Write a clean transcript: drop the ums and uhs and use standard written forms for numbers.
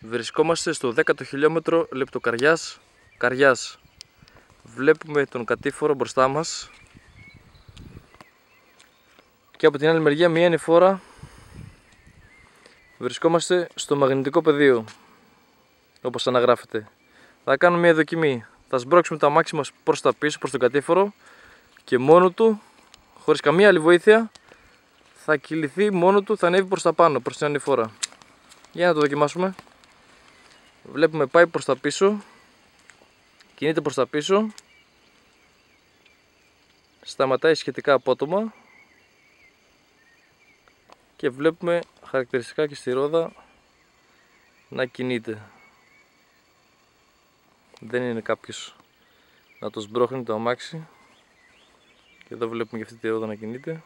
Βρισκόμαστε στο 10ο χιλιόμετρο Λεπτοκαριάς. Βλέπουμε τον κατήφορο μπροστά μας και από την άλλη μεριά μία ανηφόρα. Βρισκόμαστε στο μαγνητικό πεδίο, όπως αναγράφεται. Θα κάνουμε μια δοκιμή. Θα σμπρώξουμε το αμάξι μας προς τα πίσω, προς τον κατήφορο, και μόνο του, χωρίς καμία άλλη βοήθεια, θα κυληθεί μόνο του, θα ανέβει προς τα πάνω, προς την ανηφόρα. Για να το δοκιμάσουμε. Βλέπουμε πάει προς τα πίσω, κινείται προς τα πίσω, σταματάει σχετικά απότομα και βλέπουμε χαρακτηριστικά και στη ρόδα να κινείται. Δεν είναι κάποιος να το σμπρώχνει το αμάξι, και εδώ βλέπουμε και αυτή τη ρόδα να κινείται.